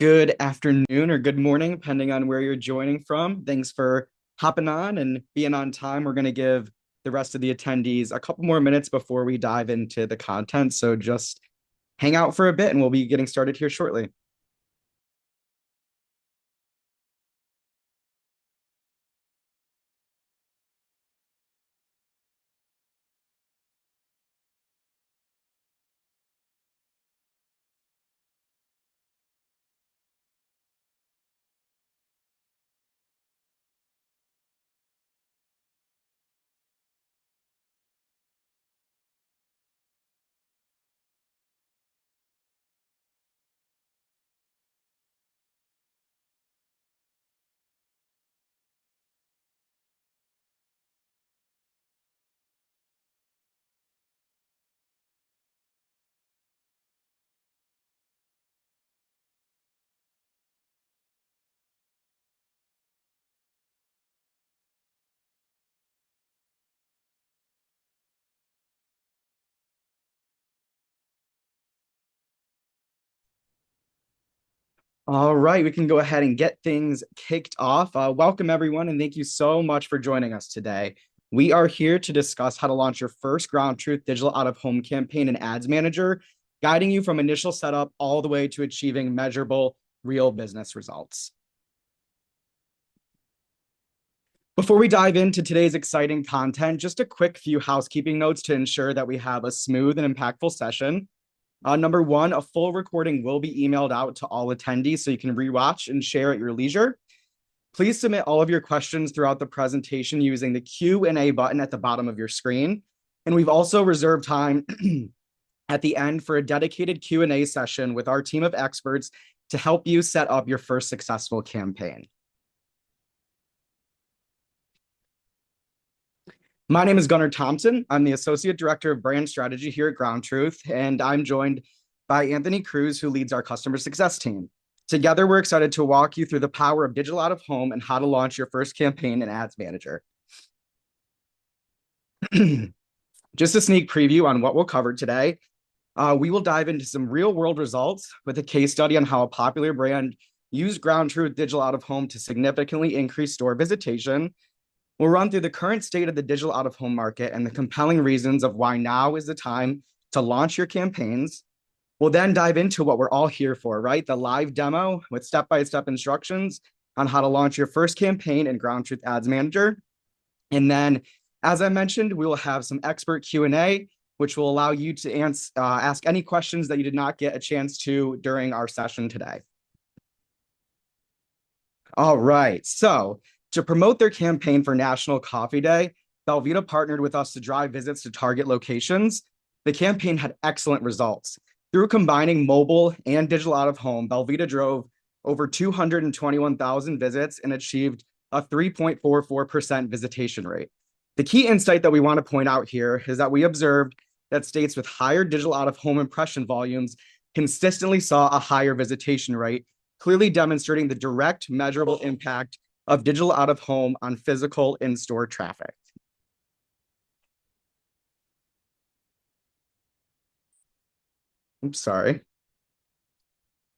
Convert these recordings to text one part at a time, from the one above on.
Good afternoon or good morning, depending on where you're joining from. Thanks for hopping on and being on time. We're going to give the rest of the attendees a couple more minutes before we dive into the content. So just hang out for a bit and we'll be getting started here shortly. All right, we can go ahead and get things kicked off. Welcome, everyone, and thank you so much for joining us today. We are here to discuss how to launch your first GroundTruth digital out-of-home campaign in Ads Manager, guiding you from initial setup all the way to achieving measurable, real business results. Before we dive into today's exciting content, just a quick few housekeeping notes to ensure that we have a smooth and impactful session. Number one, a full recording will be emailed out to all attendees so you can rewatch and share at your leisure. Please submit all of your questions throughout the presentation using the Q&A button at the bottom of your screen. And we've also reserved time at the end for a dedicated Q&A session with our team of experts to help you set up your first successful campaign. My name is Gunnar Thompson. I'm the Associate Director of Brand Strategy here at GroundTruth, and I'm joined by Anthony Cruz, who leads our customer success team. Together, we're excited to walk you through the power of digital out of home and how to launch your first campaign in Ads Manager. Just a sneak preview on what we'll cover today. We will dive into some real world results with a case study on how a popular brand used GroundTruth digital out of home to significantly increase store visitation. We'll run through the current state of the digital out-of-home market and the compelling reasons of why now is the time to launch your campaigns. We'll then dive into what we're all here for, right? The live demo with step-by-step instructions on how to launch your first campaign in GroundTruth Ads Manager. And then, as I mentioned, we will have some expert Q&A, which will allow you to ask any questions that you did not get a chance to during our session today. All right, so to promote their campaign for National Coffee Day, Belvita partnered with us to drive visits to target locations. The campaign had excellent results. Through combining mobile and digital out-of-home, Belvita drove over 221,000 visits and achieved a 3.44% visitation rate. The key insight that we want to point out here is that we observed that states with higher digital out-of-home impression volumes consistently saw a higher visitation rate, clearly demonstrating the direct measurable impact of digital out-of-home on physical in-store traffic. Oops, sorry.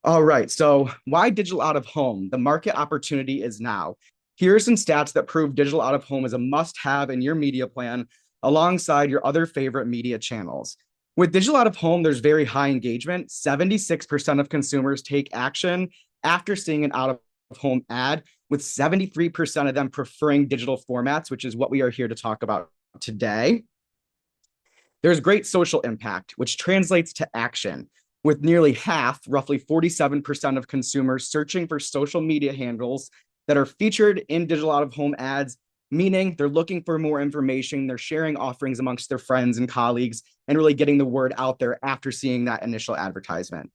All right, so why digital out-of-home? The market opportunity is now. Here are some stats that prove digital out-of-home is a must-have in your media plan alongside your other favorite media channels. With digital out-of-home, there's very high engagement. 76% of consumers take action after seeing an out-of-home ad, with 73% of them preferring digital formats, which is what we are here to talk about today. There's great social impact, which translates to action, with nearly half, roughly 47% of consumers searching for social media handles that are featured in digital out-of-home ads, meaning they're looking for more information, they're sharing offerings amongst their friends and colleagues, and really getting the word out there after seeing that initial advertisement.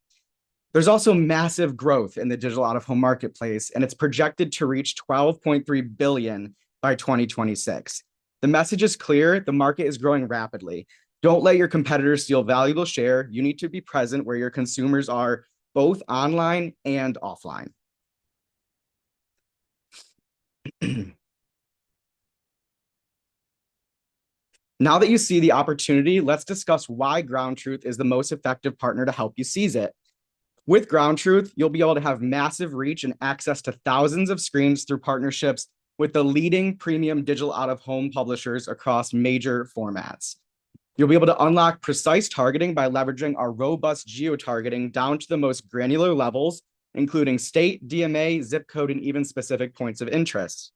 There's also massive growth in the digital out-of-home marketplace, and it's projected to reach $12.3 billion by 2026. The message is clear, the market is growing rapidly. Don't let your competitors steal valuable share. You need to be present where your consumers are, both online and offline. Now that you see the opportunity, let's discuss why GroundTruth is the most effective partner to help you seize it. With GroundTruth, you'll be able to have massive reach and access to thousands of screens through partnerships with the leading premium digital out-of-home publishers across major formats. You'll be able to unlock precise targeting by leveraging our robust geo-targeting down to the most granular levels, including state, DMA, zip code, and even specific points of interest.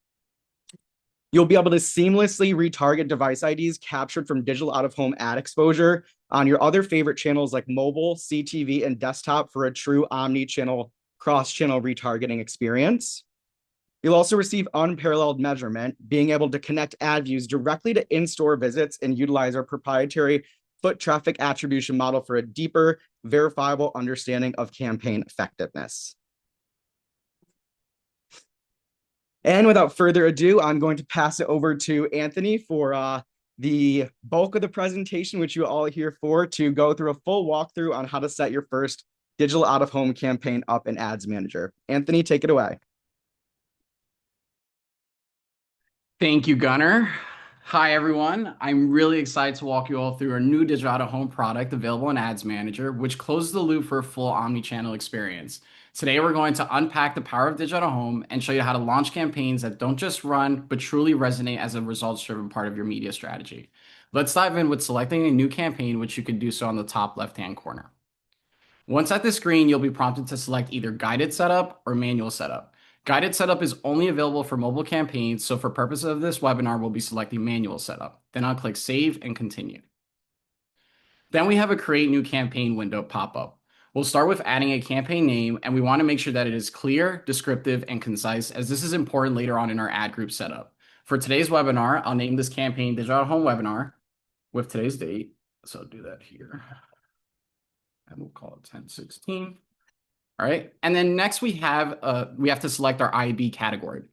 You'll be able to seamlessly retarget device IDs captured from digital out-of-home ad exposure on your other favorite channels like mobile, CTV, and desktop for a true omni-channel, cross-channel retargeting experience. You'll also receive unparalleled measurement, being able to connect ad views directly to in-store visits and utilize our proprietary foot traffic attribution model for a deeper, verifiable understanding of campaign effectiveness. And without further ado, I'm going to pass it over to Anthony for the bulk of the presentation, which you all are here for, to go through a full walkthrough on how to set your first digital out-of-home campaign up in Ads Manager. Anthony, take it away. Thank you, Gunnar. Hi, everyone. I'm really excited to walk you all through our new digital out-of-home product available in Ads Manager, which closes the loop for a full omni-channel experience. Today, we're going to unpack the power of digital out-of-home and show you how to launch campaigns that don't just run, but truly resonate as a results-driven part of your media strategy. Let's dive in with selecting a new campaign, which you can do so on the top left-hand corner. Once at the screen, you'll be prompted to select either guided setup or manual setup. Guided setup is only available for mobile campaigns, so for purposes of this webinar, we'll be selecting manual setup. Then I'll click Save and Continue. Then we have a Create New Campaign window pop up. We'll start with adding a campaign name, and we want to make sure that it is clear, descriptive, and concise, as this is important later on in our ad group setup. For today's webinar, I'll name this campaign Digital Out-of-Home Webinar with today's date. So I'll do that here. And we'll call it 10/16. All right. And then next we have to select our IAB category.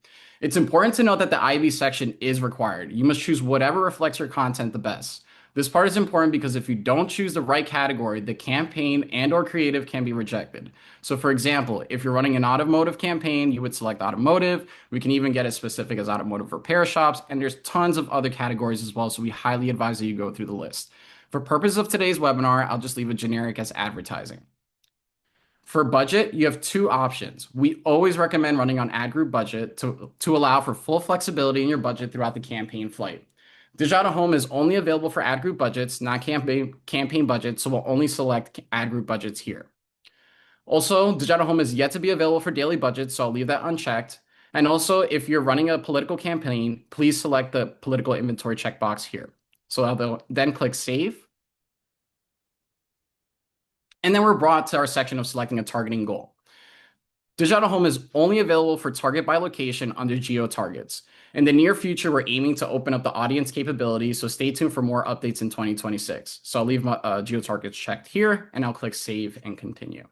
It's important to note that the IAB section is required. You must choose whatever reflects your content the best. This part is important because if you don't choose the right category, the campaign and or creative can be rejected. So for example, if you're running an automotive campaign, you would select automotive. We can even get as specific as automotive repair shops, and there's tons of other categories as well. So we highly advise that you go through the list. For purpose of today's webinar, I'll just leave it generic as advertising. For budget, you have two options. We always recommend running on ad group budget to allow for full flexibility in your budget throughout the campaign flight. Digital Out-of-Home is only available for ad group budgets, not campaign budgets, so we'll only select ad group budgets here. Also, Digital Out-of-Home is yet to be available for daily budgets, so I'll leave that unchecked. And also, if you're running a political campaign, please select the political inventory checkbox here. So I'll then click Save. And then we're brought to our section of selecting a targeting goal. Digital Out-of-Home is only available for target by location under geo targets. In the near future, we're aiming to open up the audience capability, so stay tuned for more updates in 2026. So I'll leave my geo targets checked here, and I'll click Save and Continue.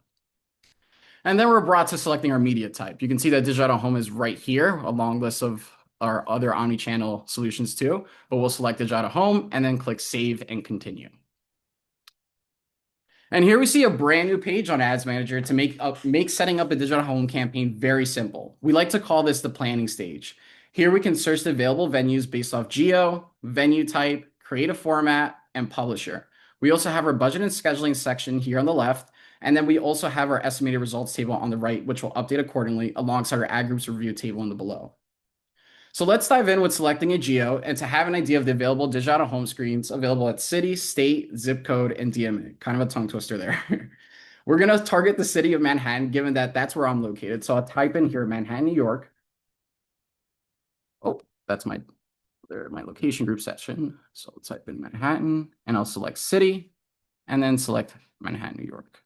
And then we're brought to selecting our media type. You can see that Digital Out-of-Home is right here, a long list of our other omni-channel solutions too, but we'll select Digital Out-of-Home and then click Save and Continue. And here we see a brand new page on Ads Manager to make setting up a digital home campaign very simple. We like to call this the planning stage. Here we can search the available venues based off geo, venue type, creative format, and publisher. We also have our budget and scheduling section here on the left, and then we also have our estimated results table on the right, which will update accordingly alongside our ad groups review table in the below. So let's dive in with selecting a geo and to have an idea of the available digital out-of-home screens available at city, state, zip code, and DMA. Kind of a tongue twister there. We're going to target the city of Manhattan, given that that's where I'm located. So I'll type in here, Manhattan, New York. Oh, that's my location group section. So I'll type in Manhattan, and I'll select city, and then select Manhattan, New York.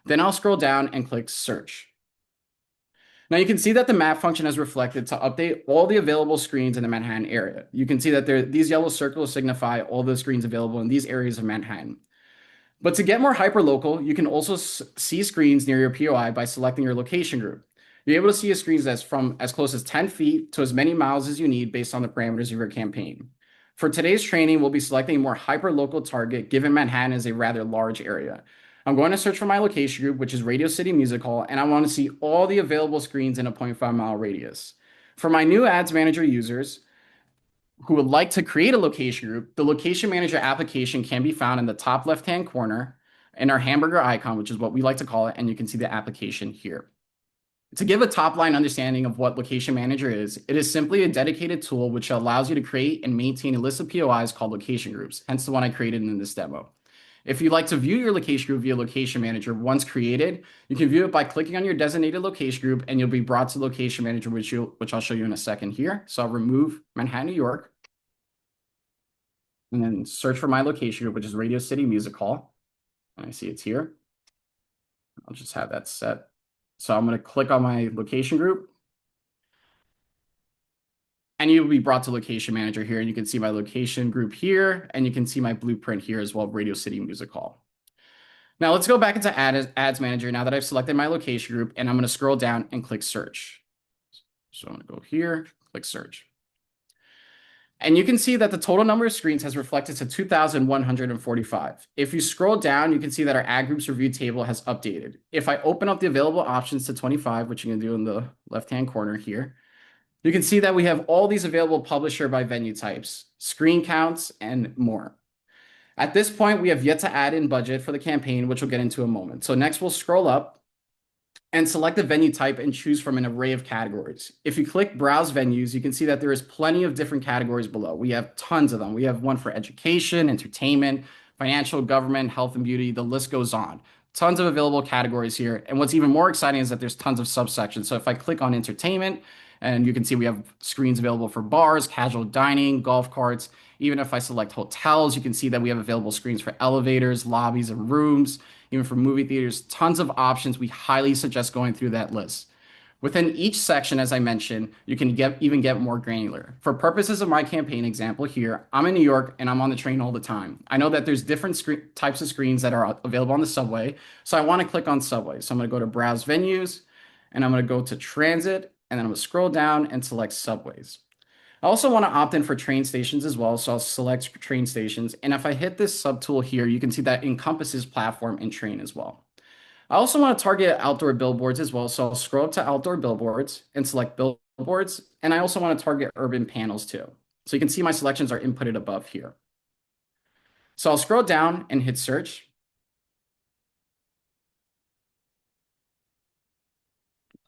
Then I'll scroll down and click search. Now you can see that the map function has reflected to update all the available screens in the Manhattan area. You can see that these yellow circles signify all the screens available in these areas of Manhattan. But to get more hyperlocal, you can also see screens near your POI by selecting your location group. You're able to see screens that's from as close as 10 feet to as many miles as you need based on the parameters of your campaign. For today's training, we'll be selecting a more hyperlocal target given Manhattan is a rather large area. I'm going to search for my location group, which is Radio City Music Hall, and I want to see all the available screens in a 0.5-mile radius. For my new Ads Manager users who would like to create a location group, the Location Manager application can be found in the top left-hand corner, and our hamburger icon, which is what we like to call it, and you can see the application here. To give a top line understanding of what Location Manager is, it is simply a dedicated tool which allows you to create and maintain a list of POIs called location groups, hence the one I created in this demo. If you'd like to view your location group via Location Manager once created, you can view it by clicking on your designated location group and you'll be brought to Location Manager, which I'll show you in a second here. So I'll remove Manhattan, New York, and then search for my location group, which is Radio City Music Hall. And I see it's here. I'll just have that set. So I'm going to click on my location group. And you'll be brought to Location Manager here. And you can see my location group here. And you can see my blueprint here as well, Radio City Music Hall. Now let's go back into Ads Manager now that I've selected my location group. And I'm going to scroll down and click search. So I'm going to go here, click search. And you can see that the total number of screens has reflected to 2,145. If you scroll down, you can see that our ad groups review table has updated. If I open up the available options to 25, which you can do in the left-hand corner here, you can see that we have all these available publisher by venue types, screen counts, and more. At this point, we have yet to add in budget for the campaign, which we'll get into in a moment. So next we'll scroll up and select the venue type and choose from an array of categories. If you click Browse Venues, you can see that there is plenty of different categories below. We have tons of them. We have one for education, entertainment, financial, government, health and beauty. The list goes on. Tons of available categories here. And what's even more exciting is that there's tons of subsections. So if I click on entertainment, and you can see we have screens available for bars, casual dining, golf carts. Even if I select hotels, you can see that we have available screens for elevators, lobbies, and rooms. Even for movie theaters, tons of options. We highly suggest going through that list. Within each section, as I mentioned, you can even get more granular. For purposes of my campaign example here, I'm in New York and I'm on the train all the time. I know that there's different types of screens that are available on the subway. So I want to click on subway. So I'm going to go to Browse Venues and I'm going to go to Transit and then I'm going to scroll down and select subways. I also want to opt in for train stations as well. So I'll select train stations. And if I hit this subtool here, you can see that encompasses platform and train as well. I also want to target outdoor billboards as well. So I'll scroll up to outdoor billboards and select billboards. And I also want to target urban panels too. So you can see my selections are inputted above here. So I'll scroll down and hit search.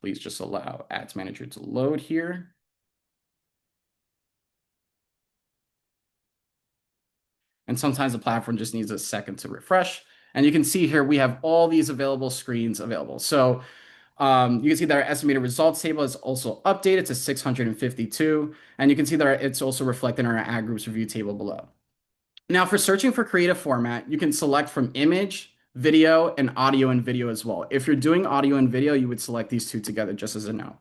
Please just allow Ads Manager to load here. And sometimes the platform just needs a second to refresh. And you can see here, we have all these available screens available. So you can see that our estimated results table is also updated to 652. And you can see that it's also reflected in our ad groups review table below. Now for searching for creative format, you can select from image, video, and audio and video as well. If you're doing audio and video, you would select these two together just as a note.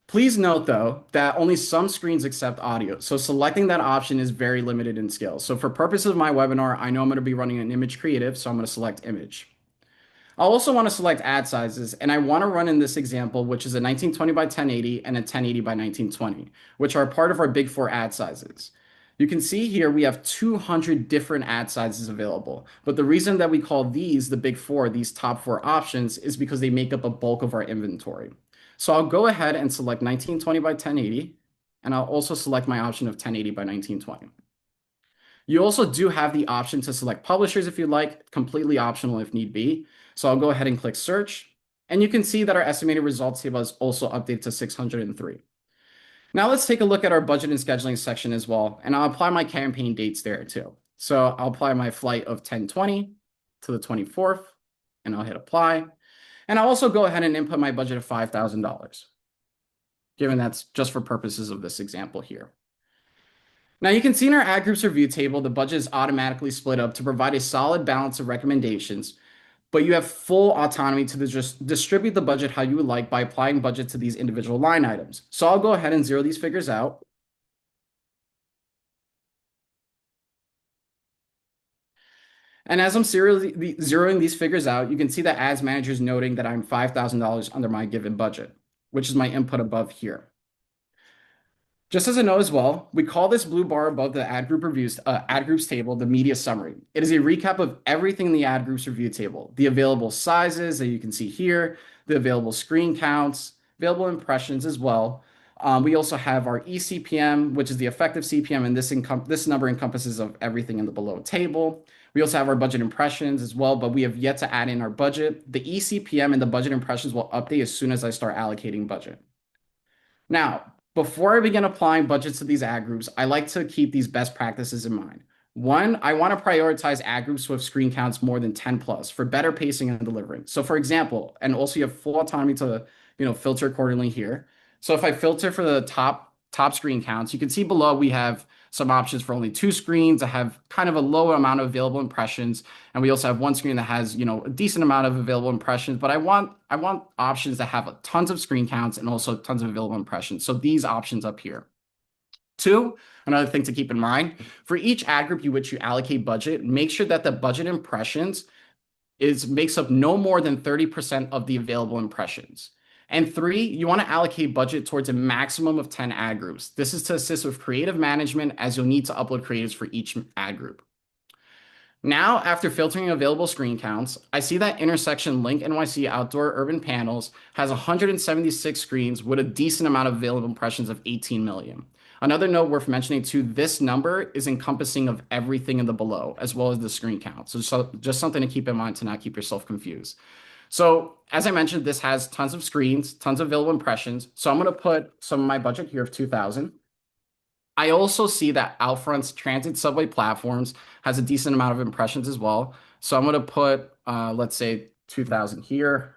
Please note, though, that only some screens accept audio, so selecting that option is very limited in scale. So for purposes of my webinar, I know I'm going to be running an image creative, so I'm going to select image. I'll also want to select ad sizes, and I want to run in this example, which is a 1920 by 1080 and a 1080 by 1920, which are part of our big four ad sizes. You can see here we have 200 different ad sizes available, but the reason that we call these the big four, these top four options, is because they make up a bulk of our inventory. So I'll go ahead and select 1920 by 1080, and I'll also select my option of 1080 by 1920. You also do have the option to select publishers if you'd like, completely optional if need be. So I'll go ahead and click search, and you can see that our estimated results table is also updated to 603. Now let's take a look at our budget and scheduling section as well, and I'll apply my campaign dates there too. So I'll apply my flight of 10/20 to the 24th, and I'll hit apply. And I'll also go ahead and input my budget of $5,000, given that's just for purposes of this example here. Now you can see in our ad groups review table, the budget is automatically split up to provide a solid balance of recommendations, but you have full autonomy to just distribute the budget how you would like by applying budget to these individual line items. So I'll go ahead and zero these figures out. And as I'm zeroing these figures out, you can see that Ads Manager is noting that I'm $5,000 under my given budget, which is my input above here. Just as a note as well, we call this blue bar above the ad groups table the media summary. It is a recap of everything in the ad groups review table, the available sizes that you can see here, the available screen counts, available impressions as well. We also have our eCPM, which is the effective CPM, and this number encompasses of everything in the below table. We also have our budget impressions as well, but we have yet to add in our budget. The ECPM and the budget impressions will update as soon as I start allocating budget. Now, before I begin applying budgets to these ad groups, I like to keep these best practices in mind. One, I want to prioritize ad groups with screen counts more than 10 plus for better pacing and delivering. So for example, and also you have full autonomy to, filter accordingly here. So if I filter for the top screen counts, you can see below we have some options for only 2 screens. I have kind of a low amount of available impressions, and we also have one screen that has, a decent amount of available impressions. But I want options that have tons of screen counts and also tons of available impressions. So these options up here. Two, another thing to keep in mind, for each ad group which you allocate budget, make sure that the budget impressions makes up no more than 30% of the available impressions. And three, you want to allocate budget towards a maximum of 10 ad groups. This is to assist with creative management, as you'll need to upload creatives for each ad group. Now, after filtering available screen counts, I see that intersection Link NYC Outdoor Urban Panels has 176 screens with a decent amount of available impressions of 18 million. Another note worth mentioning too, this number is encompassing of everything in the below, as well as the screen count. So just something to keep in mind to not keep yourself confused. So as I mentioned, this has tons of screens, tons of available impressions. So I'm going to put some of my budget here of 2,000. I also see that Outfront's transit subway platforms has a decent amount of impressions as well. So I'm going to put, let's say 2,000 here.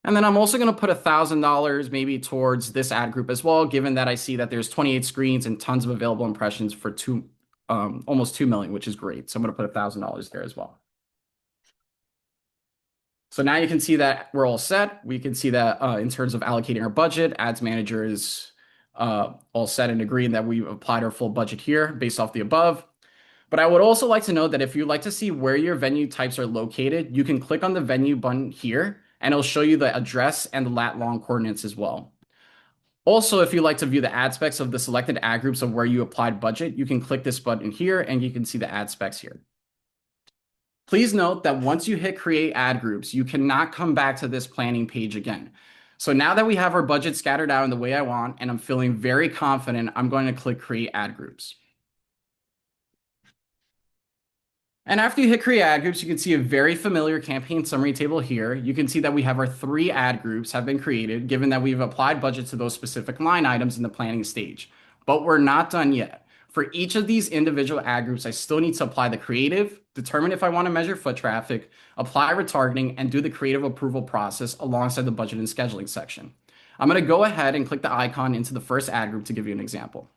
And then I'm also going to put $1,000 maybe towards this ad group as well, given that I see that there's 28 screens and tons of available impressions for almost 2 million, which is great. So I'm going to put $1,000 there as well. So now you can see that we're all set. We can see that in terms of allocating our budget, Ads Manager is all set and agreeing that we've applied our full budget here based off the above. But I would also like to note that if you'd like to see where your venue types are located, you can click on the venue button here, and it'll show you the address and the lat long coordinates as well. Also, if you'd like to view the ad specs of the selected ad groups of where you applied budget, you can click this button here and you can see the ad specs here. Please note that once you hit create ad groups, you cannot come back to this planning page again. So now that we have our budget scattered out in the way I want, and I'm feeling very confident, I'm going to click create ad groups. And after you hit create ad groups, you can see a very familiar campaign summary table here. You can see that we have our 3 ad groups have been created, given that we've applied budget to those specific line items in the planning stage. But we're not done yet. For each of these individual ad groups, I still need to apply the creative, determine if I want to measure foot traffic, apply retargeting, and do the creative approval process alongside the budget and scheduling section. I'm going to go ahead and click the icon into the first ad group to give you an example.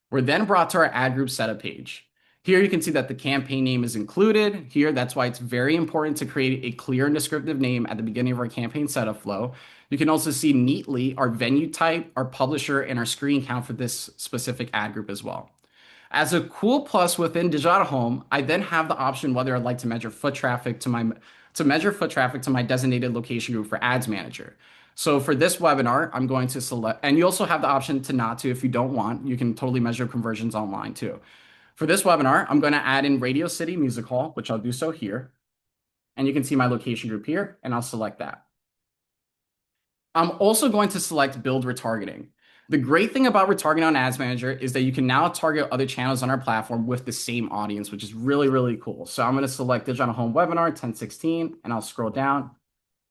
We're then brought to our ad group setup page. Here you can see that the campaign name is included here. That's why it's very important to create a clear and descriptive name at the beginning of our campaign setup flow. You can also see neatly our venue type, our publisher, and our screen count for this specific ad group as well. As a cool plus within Digital Out of Home, I then have the option whether I'd like to measure foot traffic to my designated location group for Ads Manager. So for this webinar, I'm going to select, and you also have the option to not to if you don't want. You can totally measure conversions online too. For this webinar, I'm going to add in Radio City Music Hall, which I'll do so here. And you can see my location group here, and I'll select that. I'm also going to select Build Retargeting. The great thing about retargeting on Ads Manager is that you can now target other channels on our platform with the same audience, which is really, really cool. So I'm going to select Digital Out of Home Webinar 1016, and I'll scroll down,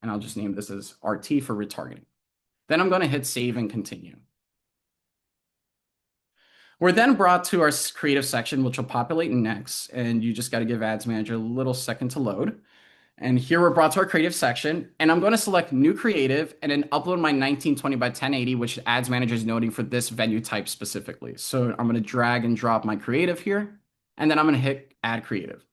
and I'll just name this as RT for retargeting. Then I'm going to hit Save and Continue. We're then brought to our creative section, which will populate next, and you just got to give Ads Manager a little second to load. And here we're brought to our creative section, and I'm going to select new creative and then upload my 1920 by 1080, which Ads Manager is noting for this venue type specifically. So I'm going to drag and drop my creative here, and then I'm going to hit Add Creative.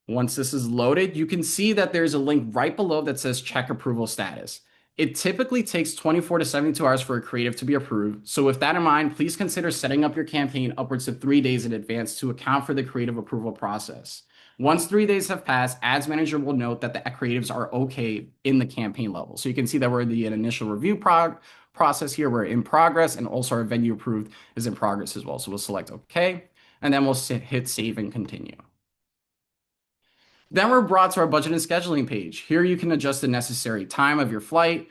Once this is loaded, you can see that there's a link right below that says check approval status. It typically takes 24 to 72 hours for a creative to be approved. So with that in mind, please consider setting up your campaign upwards of 3 days in advance to account for the creative approval process. Once 3 days have passed, Ads Manager will note that the creatives are okay in the campaign level. So you can see that we're in the initial review process here. We're in progress, and also our venue approved is in progress as well. So we'll select okay, and then we'll hit Save and Continue. Then we're brought to our budget and scheduling page. Here you can adjust the necessary time of your flight.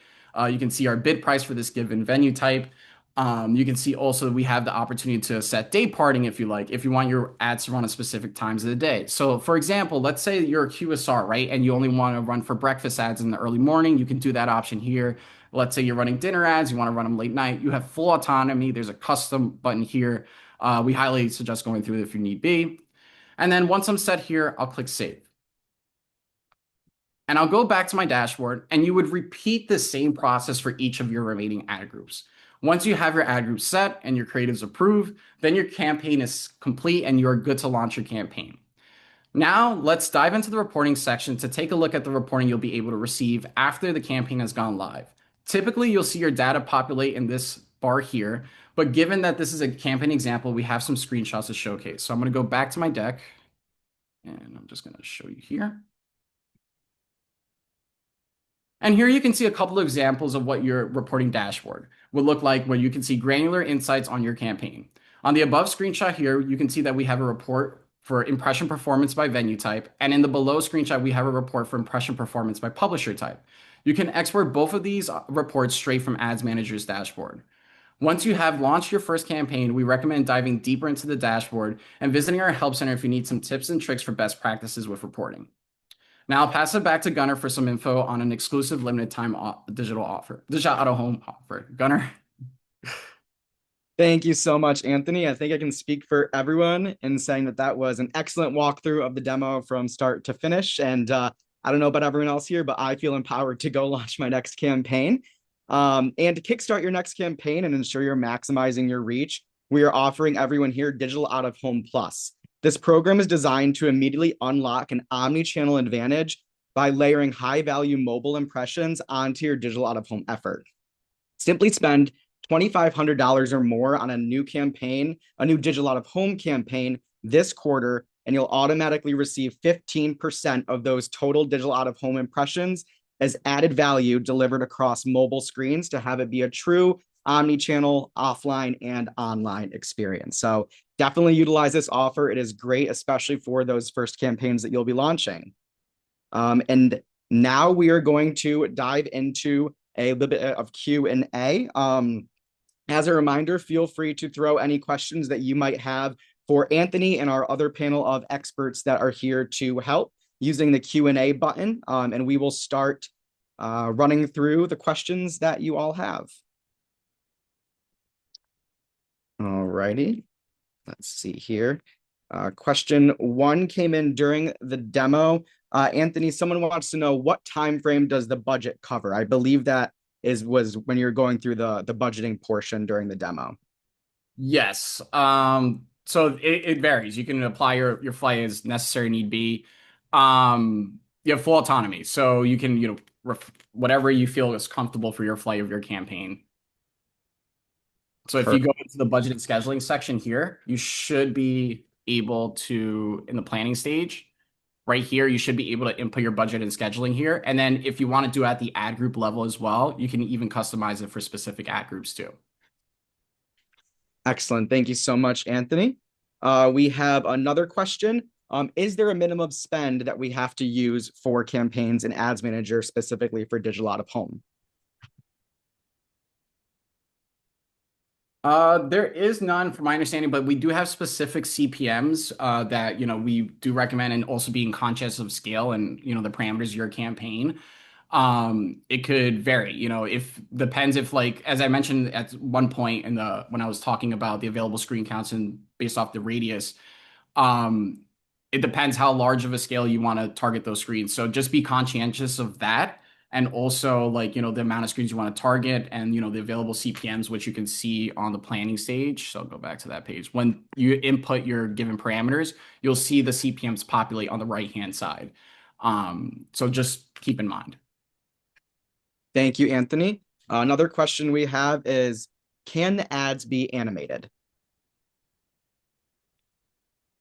You can see our bid price for this given venue type. You can see also we have the opportunity to set day parting if you like, if you want your ads to run at specific times of the day. So for example, let's say you're a QSR, right? And you only want to run for breakfast ads in the early morning. You can do that option here. Let's say you're running dinner ads, you want to run them late night. You have full autonomy. There's a custom button here. We highly suggest going through it if you need be. And then once I'm set here, I'll click save. And I'll go back to my dashboard and you would repeat the same process for each of your remaining ad groups. Once you have your ad group set and your creatives approved, then your campaign is complete and you're good to launch your campaign. Now let's dive into the reporting section to take a look at the reporting you'll be able to receive after the campaign has gone live. Typically, you'll see your data populate in this bar here, but given that this is a campaign example, we have some screenshots to showcase. So I'm going to go back to my deck and I'm just going to show you here. And here you can see a couple of examples of what your reporting dashboard would look like when you can see granular insights on your campaign. On the above screenshot here, you can see that we have a report for impression performance by venue type. And in the below screenshot, we have a report for impression performance by publisher type. You can export both of these reports straight from Ads Manager's dashboard. Once you have launched your first campaign, we recommend diving deeper into the dashboard and visiting our help center if you need some tips and tricks for best practices with reporting. Now I'll pass it back to Gunnar for some info on an exclusive limited time digital out of home offer. Gunnar. Thank you so much, Anthony. I think I can speak for everyone in saying that that was an excellent walkthrough of the demo from start to finish. And I don't know about everyone else here, but I feel empowered to go launch my next campaign. And to kickstart your next campaign and ensure you're maximizing your reach, we are offering everyone here Digital Out of Home Plus. This program is designed to immediately unlock an omni-channel advantage by layering high-value mobile impressions onto your digital out-of-home effort. Simply spend $2,500 or more on a new campaign, a new digital out-of-home campaign this quarter, and you'll automatically receive 15% of those total digital out-of-home impressions as added value delivered across mobile screens to have it be a true omni-channel offline and online experience. So definitely utilize this offer. It is great, especially for those first campaigns that you'll be launching. And now we are going to dive into a little bit of Q&A. As a reminder, feel free to throw any questions that you might have for Anthony and our other panel of experts that are here to help using the Q&A button. And we will start running through the questions that you all have. All righty, let's see here. Question 1 came in during the demo. Anthony, someone wants to know what time frame does the budget cover? I believe that was when you're going through the budgeting portion during the demo. Yes. So it varies. You can apply your flight as necessary need be. You have full autonomy, so you can whatever you feel is comfortable for your flight of your campaign. So if you go into the budget and scheduling section here, you should be able to, in the planning stage, right here, you should be able to input your budget and scheduling here. And then if you want to do it at the ad group level as well, you can even customize it for specific ad groups too. Excellent. Thank you so much, Anthony. We have another question. Is there a minimum spend that we have to use for campaigns in Ads Manager specifically for digital out of home? There is none from my understanding, but we do have specific CPMs that we do recommend, and also being conscious of scale and the parameters of your campaign. It could vary, if depends if, like, as I mentioned at one point when I was talking about the available screen counts and based off the radius, it depends how large of a scale you want to target those screens. So just be conscientious of that. And also, like, the amount of screens you want to target and, the available CPMs, which you can see on the planning stage. So I'll go back to that page. When you input your given parameters, you'll see the CPMs populate on the right-hand side. So just keep in mind. Thank you, Anthony. Another question we have is, can the ads be animated?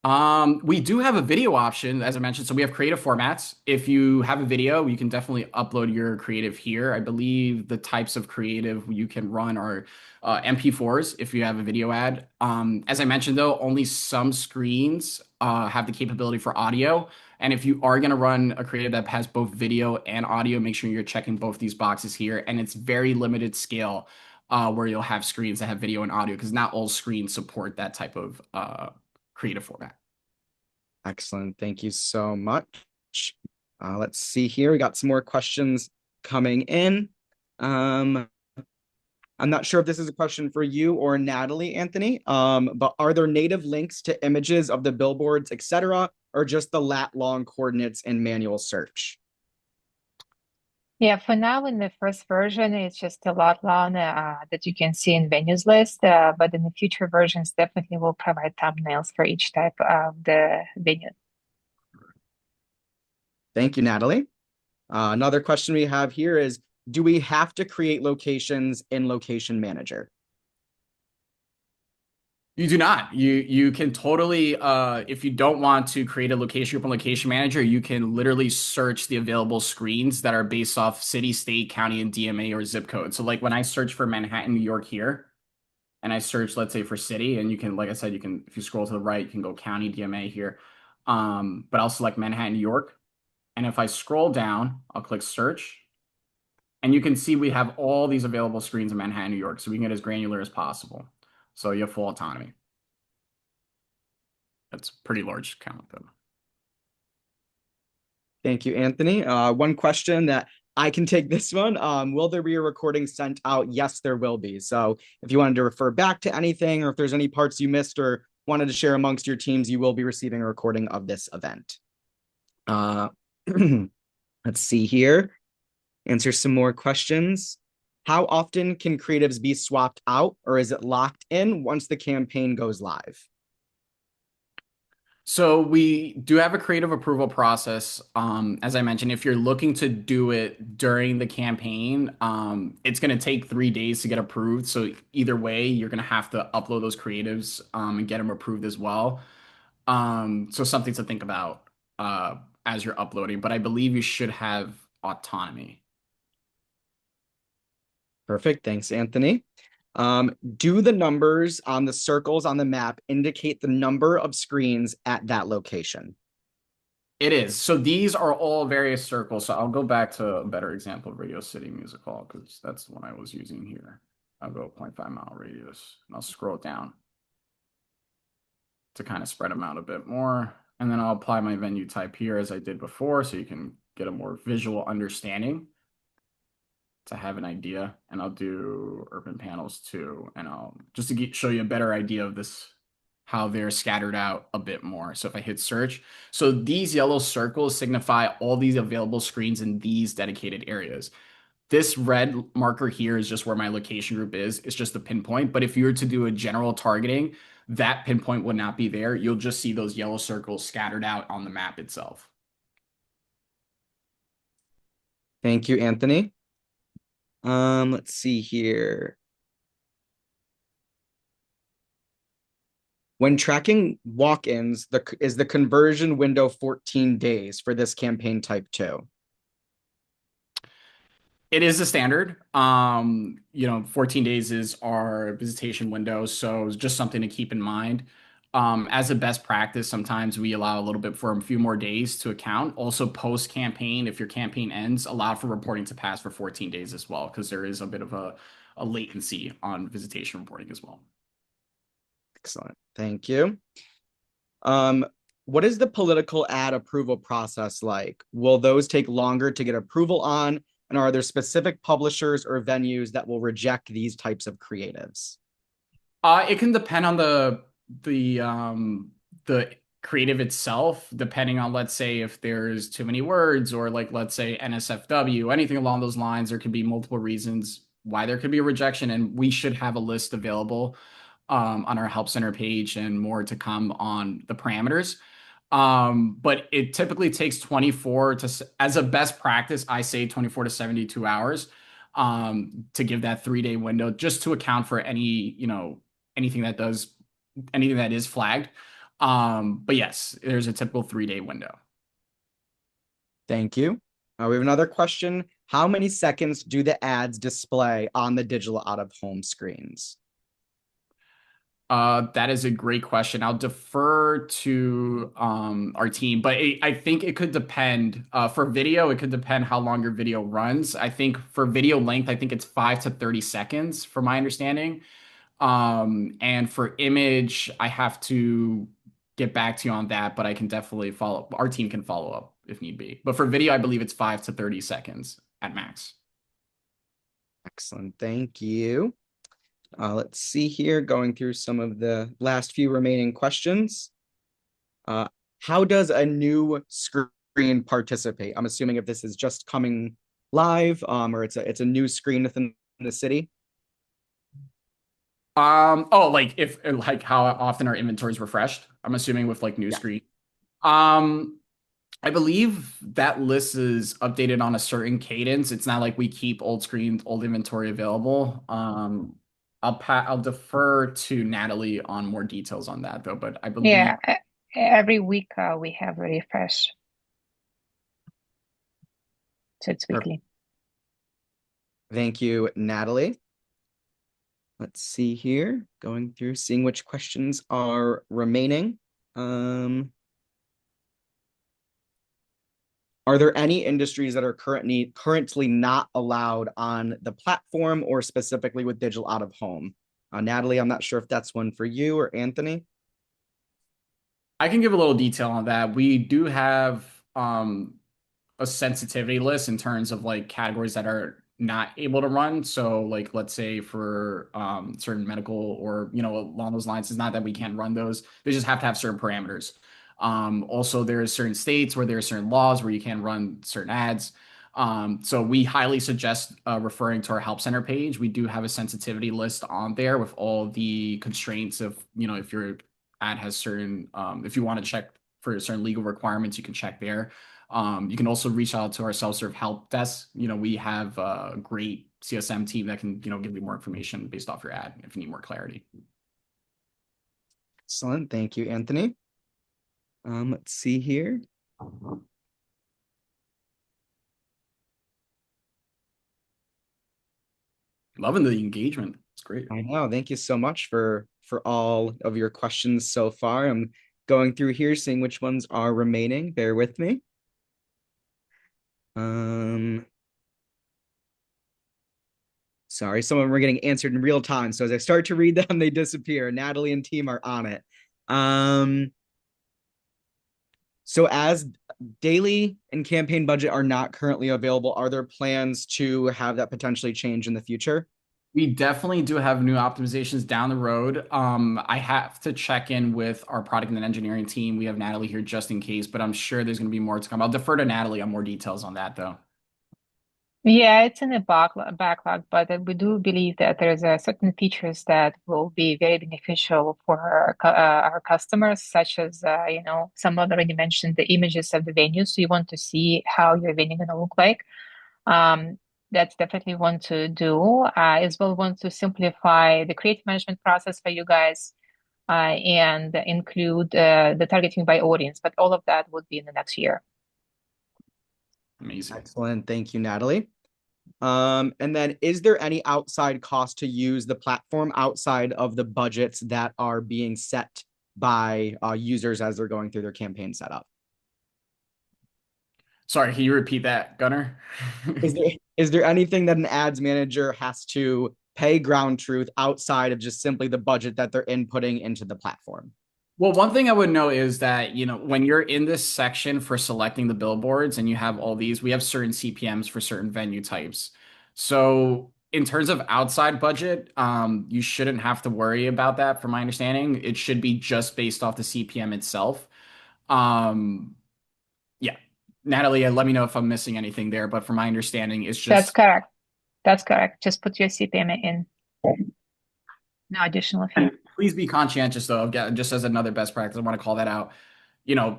We do have a video option, as I mentioned. So we have creative formats. If you have a video, you can definitely upload your creative here. I believe the types of creative you can run are MP4s if you have a video ad. As I mentioned, though, only some screens have the capability for audio. And if you are going to run a creative that has both video and audio, make sure you're checking both these boxes here. And it's very limited scale. where you'll have screens that have video and audio because not all screens support that type of creative format. Excellent. Thank you so much. Let's see here. We got some more questions coming in. Um, I'm not sure if this is a question for you or Natalie, Anthony, but are there native links to images of the billboards, etc., or just the lat long coordinates and manual search? Yeah, for now in the first version, it's just a lot long that you can see in venues list, but in the future versions, definitely will provide thumbnails for each type of the venue. Thank you, Natalie. Another question we have here is, do we have to create locations in Location Manager? You do not. You can totally if you don't want to create a location group on Location Manager, you can literally search the available screens that are based off city, state, county, and DMA or zip code. So like when I search for Manhattan, New York here, and I search, let's say, for city, and you can, like I said, you can, if you scroll to the right, you can go county, DMA here. But I'll select Manhattan, New York. And if I scroll down, I'll click search. And you can see we have all these available screens in Manhattan, New York. So we can get as granular as possible. So you have full autonomy. That's a pretty large count, though. Thank you, Anthony. One question that I can take this one. Will there be a recording sent out? Yes, there will be. So if you wanted to refer back to anything or if there's any parts you missed or wanted to share amongst your teams, you will be receiving a recording of this event. Let's see here. Answer some more questions. How often can creatives be swapped out, or is it locked in once the campaign goes live? So we do have a creative approval process. As I mentioned, if you're looking to do it during the campaign, it's going to take 3 days to get approved. So either way, you're going to have to upload those creatives and get them approved as well. So something to think about as you're uploading. But I believe you should have autonomy. Perfect. Thanks, Anthony. Do the numbers on the circles on the map indicate the number of screens at that location? It is. So these are all various circles. So I'll go back to a better example of Radio City Music Hall because that's the one I was using here. I'll go 0.5 mile radius and I'll scroll down to kind of spread them out a bit more. And then I'll apply my venue type here as I did before so you can get a more visual understanding to have an idea. And I'll do urban panels too. And I'll just to show you a better idea of this, how they're scattered out a bit more. So if I hit search, so these yellow circles signify all these available screens in these dedicated areas. This red marker here is just where my location group is. It's just a pinpoint. But if you were to do a general targeting, that pinpoint would not be there. You'll just see those yellow circles scattered out on the map itself. Thank you, Anthony. Let's see here. When tracking walk-ins, is the conversion window 14 days for this campaign type 2? It is a standard. 14 days is our visitation window, so it's just something to keep in mind. As a best practice, sometimes we allow a little bit for a few more days to account. Also, post-campaign, if your campaign ends, allow for reporting to pass for 14 days as well, because there is a bit of a latency on visitation reporting as well. Excellent. Thank you. What is the political ad approval process like? Will those take longer to get approval on? And are there specific publishers or venues that will reject these types of creatives? It can depend on the creative itself, depending on, let's say, if there's too many words or like, let's say NSFW, anything along those lines. There could be multiple reasons why there could be a rejection, and we should have a list available on our help center page and more to come on the parameters. But it typically takes 24 to, as a best practice, I say 24 to 72 hours to give that 3-day window just to account for anything that is flagged. But yes, there's a typical 3-day window. Thank you. We have another question. How many seconds do the ads display on the digital out of home screens? That is a great question. I'll defer to our team, but I think it could depend. For video, it could depend how long your video runs. I think for video length, I think it's 5 to 30 seconds, from my understanding. And for image, I have to get back to you on that, but I can definitely follow. Our team can follow up if need be. But for video, I believe it's 5 to 30 seconds at max. Excellent. Thank you. Let's see here, going through some of the last few remaining questions. How does a new screen participate? I'm assuming if this is just coming live, or it's a new screen within the city. Oh, like if like how often our inventory is refreshed, I'm assuming with like new Yeah. screen. I believe that list is updated on a certain cadence. It's not like we keep old screens, old inventory available. I'll defer to Natalie on more details on that though, but I believe Yeah, every week we have a refresh, so it's Perfect. weekly. Thank you, Natalie. Let's see here, going through, seeing which questions are remaining. Are there any industries that are currently not allowed on the platform or specifically with digital out of home? Natalie, I'm not sure if that's one for you or Anthony. I can give a little detail on that. We do have a sensitivity list in terms of like categories that are not able to run. So like let's say for certain medical or along those lines, it's not that we can't run those. They just have to have certain parameters. Also, there are certain states where there are certain laws where you can run certain ads. So we highly suggest referring to our help center page. We do have a sensitivity list on there with all the constraints of, if your ad has certain, if you want to check for certain legal requirements, you can check there. You can also reach out to our self-serve help desk. We have a great CSM team that can, give you more information based off your ad if you need more clarity. Excellent. Thank you, Anthony. Let's see here. Loving the engagement. It's great. I know. Thank you so much for all of your questions so far. I'm going through here, seeing which ones are remaining. Bear with me. Sorry, some of them are getting answered in real time. So as I start to read them, they disappear. Natalie and team are on it. So as daily and campaign budget are not currently available, are there plans to have that potentially change in the future? We definitely do have new optimizations down the road. I have to check in with our product and engineering team. We have Natalie here just in case, but I'm sure there's going to be more to come. I'll defer to Natalie on more details on that, though. Yeah, it's in a backlog, but we do believe that there's certain features that will be very beneficial for our customers, such as someone already mentioned the images of the venue. So you want to see how your venue going to look like. Um, that's definitely want to do. As well, want to simplify the creative management process for you guys, and include the targeting by audience. But all of that would be in the next year. Amazing. Excellent. Thank you, Natalie. And then is there any outside cost to use the platform outside of the budgets that are being set by users as they're going through their campaign setup? Sorry, can you repeat that, Gunnar? Is there anything that an ads manager has to pay GroundTruth outside of just simply the budget that they're inputting into the platform? Well, one thing I would know is that, when you're in this section for selecting the billboards and you have all these, we have certain CPMs for certain venue types. So in terms of outside budget, you shouldn't have to worry about that from my understanding. It should be just based off the CPM itself. Um, yeah. Natalie, let me know if I'm missing anything there, but from my understanding, it's That's just correct. That's correct. Just put your CPM in. No additional fee. please be conscientious though. Again, just as another best practice, I want to call that out.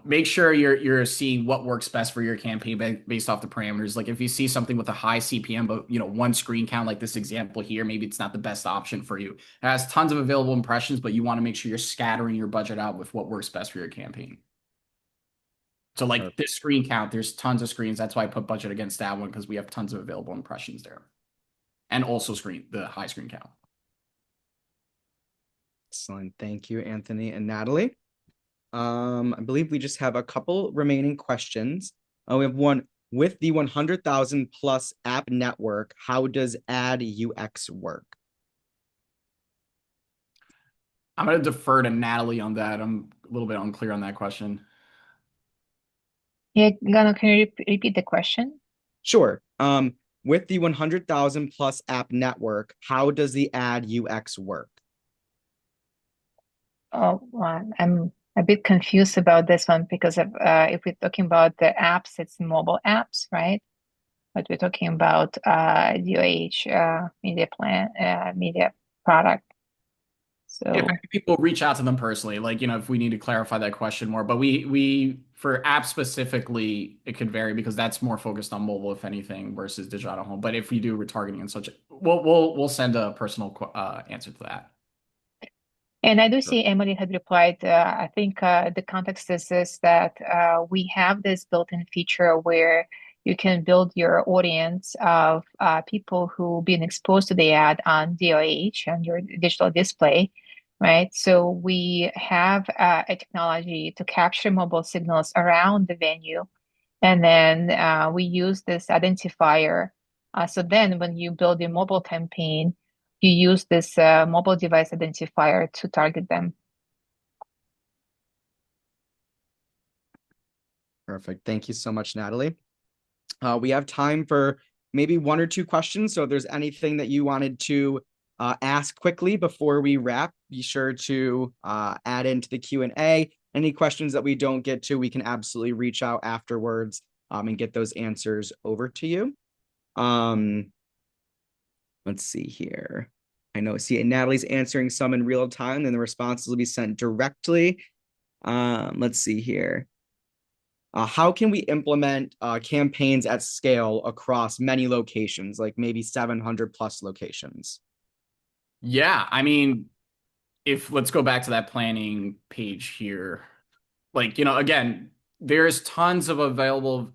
Make sure you're seeing what works best for your campaign based off the parameters. Like if you see something with a high CPM, but one screen count, like this example here, maybe it's not the best option for you. It has tons of available impressions, but you want to make sure you're scattering your budget out with what works best for your campaign. So like this screen count, there's tons of screens. That's why I put budget against that one because we have tons of available impressions there. And also the high screen count. Excellent. Thank you, Anthony and Natalie. I believe we just have a couple remaining questions. We have one with the 100,000 plus app network. How does ad UX work? I'm going to defer to Natalie on that. I'm a little bit unclear on that question. Yeah, Gano, can you repeat the question? Sure. With the 100,000 plus app network, how does the ad UX work? Oh, I'm a bit confused about this one because if we're talking about the apps, it's mobile apps, right? But we're talking about DOH media plan, media product. If So people reach out to them personally, like, if we need to clarify that question more, but we for apps specifically, it could vary because that's more focused on mobile, if anything, versus digital out of home. But if we do retargeting and such, we'll send a personal answer to that. And I do see Emily had replied. I think the context is this that we have this built-in feature where you can build your audience of people who've been exposed to the ad on DOH on your digital display, right? So we have a technology to capture mobile signals around the venue, and then we use this identifier. So then when you build a mobile campaign, you use this mobile device identifier to target them. Perfect. Thank you so much, Natalie. We have time for maybe one or two questions. So if there's anything that you wanted to ask quickly before we wrap, be sure to add into the Q&A. Any questions that we don't get to, we can absolutely reach out afterwards and get those answers over to you. Let's see here. See, Natalie's answering some in real time, and the responses will be sent directly. Let's see here. How can we implement campaigns at scale across many locations, like maybe 700 plus locations? Yeah, let's go back to that planning page here. Again, there's tons of available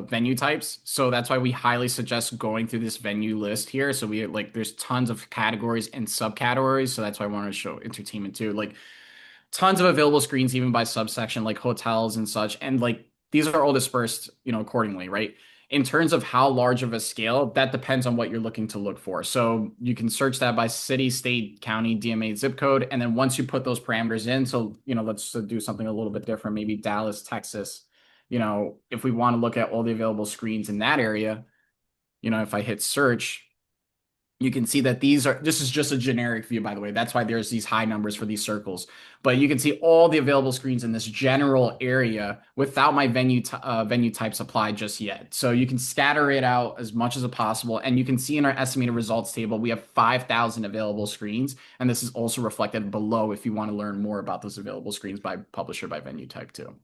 venue types. So that's why we highly suggest going through this venue list here. So there's tons of categories and subcategories. So that's why I want to show entertainment too. Tons of available screens, even by subsection, like hotels and such. And these are all dispersed, accordingly, right? In terms of how large of a scale, that depends on what you're looking to look for. So you can search that by city, state, county, DMA, zip code. And then once you put those parameters in, so, let's do something a little bit different, maybe Dallas, Texas. If we want to look at all the available screens in that area, if I hit search, you can see that this is just a generic view, by the way. That's why there's these high numbers for these circles. But you can see all the available screens in this general area without my venue types applied just yet. So you can scatter it out as much as possible. And you can see in our estimated results table, we have 5,000 available screens. And this is also reflected below if you want to learn more about those available screens by publisher, by venue type too.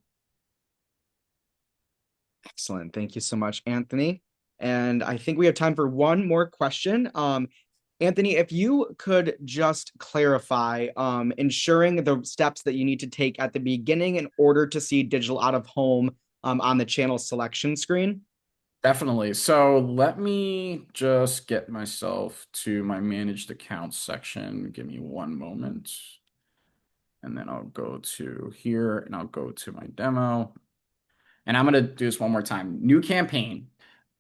Excellent. Thank you so much, Anthony. And I think we have time for one more question. Anthony, if you could just clarify, ensuring the steps that you need to take at the beginning in order to see digital out of home on the channel selection screen. Definitely. So let me just get myself to my managed accounts section. Give me one moment. And then I'll go to here and I'll go to my demo. And I'm going to do this one more time. New campaign.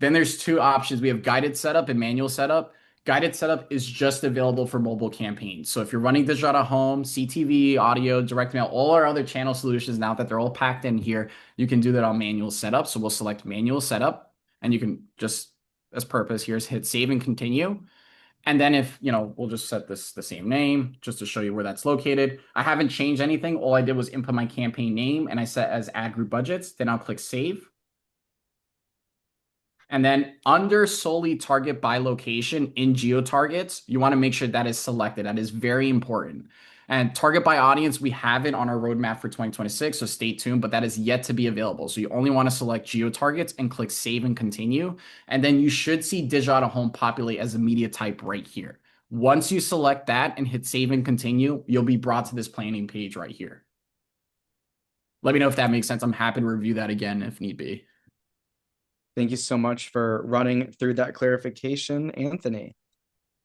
Then there's two options. We have guided setup and manual setup. Guided setup is just available for mobile campaigns. So if you're running digital out of home, CTV, audio, direct mail, all our other channel solutions, now that they're all packed in here, you can do that on manual setup. So we'll select manual setup, and you can just, as purpose, here's hit save and continue. And then if, we'll just set this the same name just to show you where that's located. I haven't changed anything. All I did was input my campaign name and I set as ad group budgets. Then I'll click save. And then under solely target by location in geo targets, you want to make sure that is selected. That is very important. And target by audience, we have it on our roadmap for 2026, so stay tuned, but that is yet to be available. So you only want to select geo targets and click save and continue. And then you should see digital out of home populate as a media type right here. Once you select that and hit save and continue, you'll be brought to this planning page right here. Let me know if that makes sense. I'm happy to review that again if need be. Thank you so much for running through that clarification, Anthony.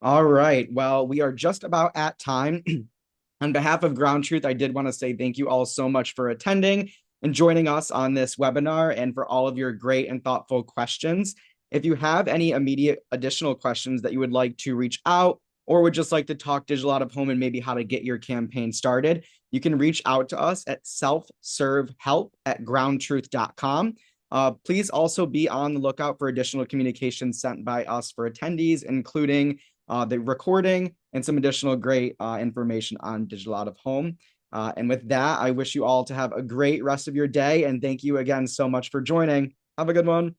All right. Well, we are just about at time. On behalf of Ground Truth, I did want to say thank you all so much for attending and joining us on this webinar and for all of your great and thoughtful questions. If you have any immediate additional questions that you would like to reach out or would just like to talk digital out of home and maybe how to get your campaign started, you can reach out to us at selfservehelp@groundtruth.com. Please also be on the lookout for additional communications sent by us for attendees, including the recording and some additional great information on digital out of home. And with that, I wish you all to have a great rest of your day. And thank you again so much for joining. Have a good one.